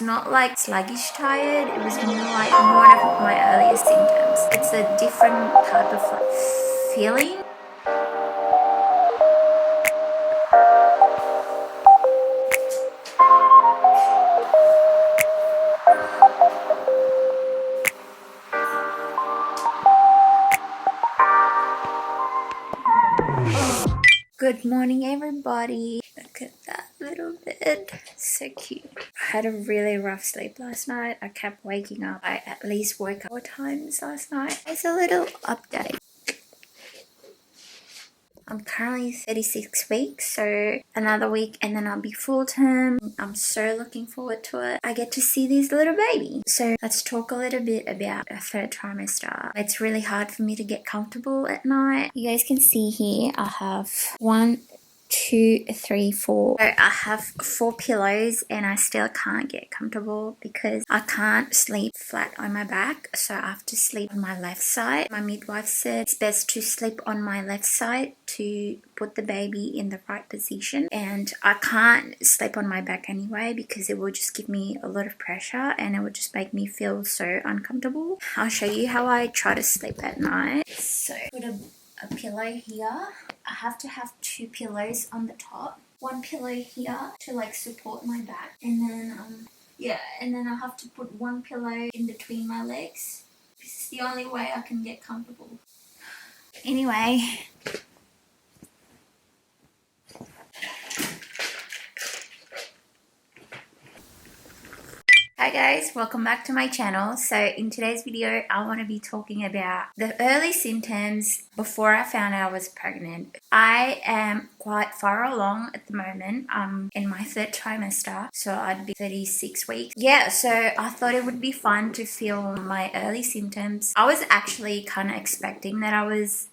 It's not like sluggish tired. It was more like one of my earliest symptoms. It's a different type of like feeling. Good morning, everybody. Look at that little bed. So cute. I had a really rough sleep last night. I kept waking up. I at least woke up 4 times last night. It's a little update. I'm currently 36 weeks, so another week and then I'll be full term. I'm so looking forward to it. I get to see this little baby. So let's talk a little bit about a third trimester. It's really hard for me to get comfortable at night. You guys can see here I have 1, 2, 3, 4. So I have 4 pillows and I still can't get comfortable because I can't sleep flat on my back, so I have to sleep on my left side. My midwife said it's best to sleep on my left side to put the baby in the right position, and I can't sleep on my back anyway because it will just give me a lot of pressure and it would just make me feel so uncomfortable. I'll show you how I try to sleep at night. So put a pillow here. I have to have 2 pillows on the top. 1 pillow here to like support my back, and then and then I have to put 1 pillow in between my legs. This is the only way I can get comfortable. Anyway, hi guys, welcome back to my channel. So in today's video I want to be talking about the early symptoms before I found out I was pregnant. I am quite far along at the moment. I'm in my 3rd trimester, so I'd be 36 weeks. Yeah, so I thought it would be fun to feel my early symptoms. I was actually kind of expecting that I was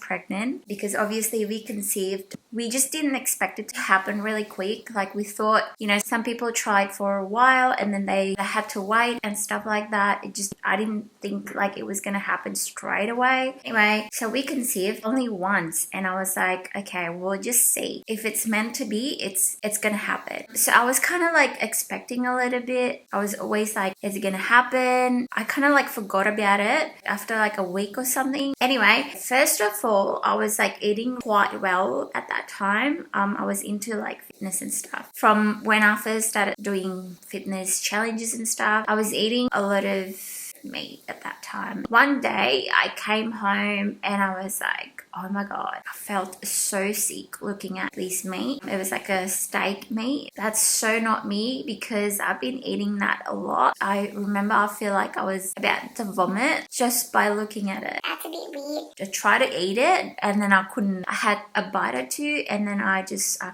pregnant because obviously we conceived. We just didn't expect it to happen really quick. Like we thought, some people tried for a while and then they had to wait and stuff like that. I didn't think like it was going to happen straight away. Anyway, so we conceived only once and I was like, okay, we'll just see. If it's meant to be, it's going to happen. So I was kind of like expecting a little bit. I was always like, is it going to happen? I kind of like forgot about it after like a week or something. Anyway, first of all, I was like eating quite well at that time. I was into like fitness and stuff. From when I first started doing fitness challenges and stuff, I was eating a lot of meat at that time. One day I came home and I was like, oh my god, I felt so sick looking at this meat. It was like a steak meat. That's so not me because I've been eating that a lot. I remember I feel like I was about to vomit just by looking at it. That's a bit weird. I tried to eat it and then I couldn't. I had a bite or 2 and then I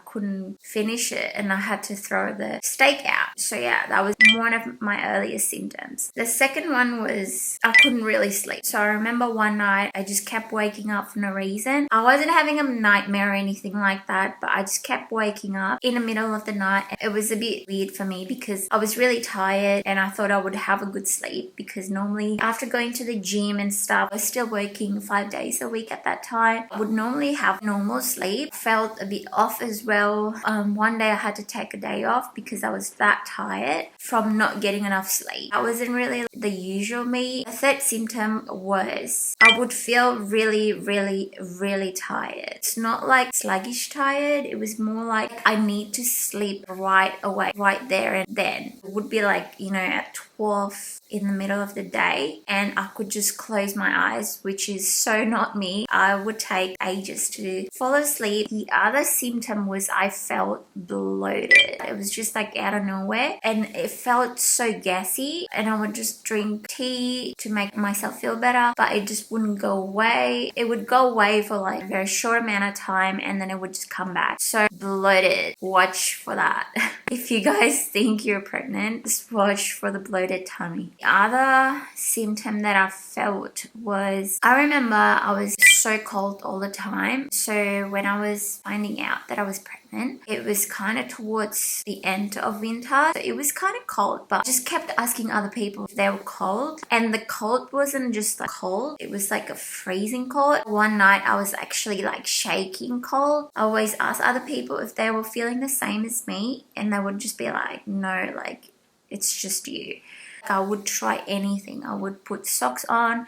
couldn't finish it and I had to throw the steak out. So yeah, that was one of my earliest symptoms. The second one was I couldn't really sleep. So I remember one night I just kept waking up for no reason. I wasn't having a nightmare or anything like that, but I just kept waking up in the middle of the night. It was a bit weird for me because I was really tired and I thought I would have a good sleep because normally after going to the gym and stuff, I was still working 5 days a week at that time. I would normally have normal sleep. Felt a bit off as well. One day I had to take a day off because I was that tired from not getting enough sleep. I wasn't really the usual me. The third symptom was I would feel really, really, really tired. It's not like sluggish tired. It was more like I need to sleep right away, right there and then. It would be like, at 12 in the middle of the day and I could just close my eyes, which is so not me. I would take ages to fall asleep. The other symptom was I felt bloated. It was just like out of nowhere and it felt so gassy and I would just drink tea to make myself feel better, but it just wouldn't go away. It would go away for like a very short amount of time and then it would just come back. So bloated, watch for that. If you guys think you're pregnant, just watch for the bloated tummy. The other symptom that I felt was, I remember I was so cold all the time. So when I was finding out that I was pregnant, happened. It was kind of towards the end of winter, so it was kind of cold, but I just kept asking other people if they were cold, and the cold wasn't just like cold, it was like a freezing cold. One night I was actually like shaking cold. I always ask other people if they were feeling the same as me, and they would just be like, no, like it's just you. I would try anything. I would put socks on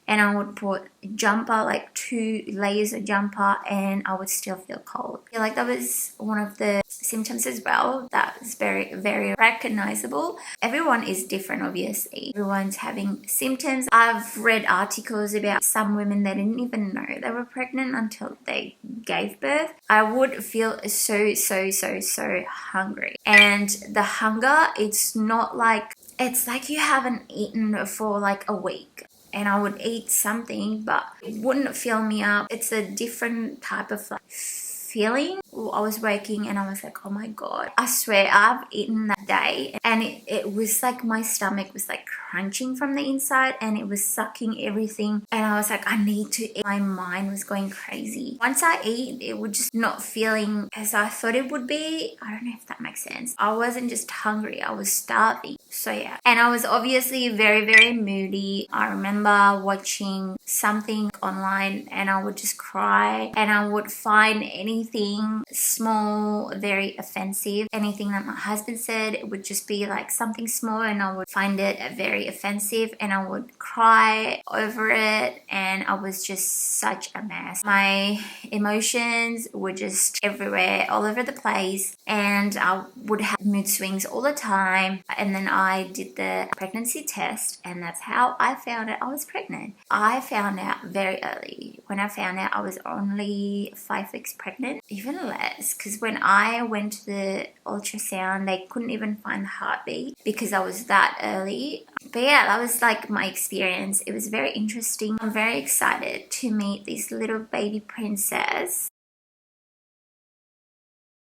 and I would put jumper, like 2 layers of jumper, and I would still feel cold. I feel like that was one of the symptoms as well that was very, very recognizable. Everyone is different, obviously. Everyone's having symptoms. I've read articles about some women that didn't even know they were pregnant until they gave birth. I would feel so hungry. And the hunger, it's not like, it's like you haven't eaten for like a week. And I would eat something, but it wouldn't fill me up. It's a different type of like feeling. I was waking and I was like, oh my God, I swear I've eaten that day. And it was like my stomach was like crunching from the inside and it was sucking everything. And I was like, I need to eat. My mind was going crazy. Once I eat, it would just not feeling as I thought it would be. I don't know if that makes sense. I wasn't just hungry, I was starving. So yeah. And I was obviously very moody. I remember watching something online and I would just cry, and I would find anything small very offensive. Anything that my husband said, it would just be like something small and I would find it very offensive and I would cry over it, and I was just such a mess. My emotions were just everywhere, all over the place, and I would have mood swings all the time. And then I did the pregnancy test, and that's how I found out I was pregnant. I found out very early. When I found out, I was only 5 weeks pregnant, even less, because when I went to the ultrasound, they couldn't even find the heartbeat because I was that early. But yeah, that was like my experience. It was very interesting. I'm very excited to meet this little baby princess.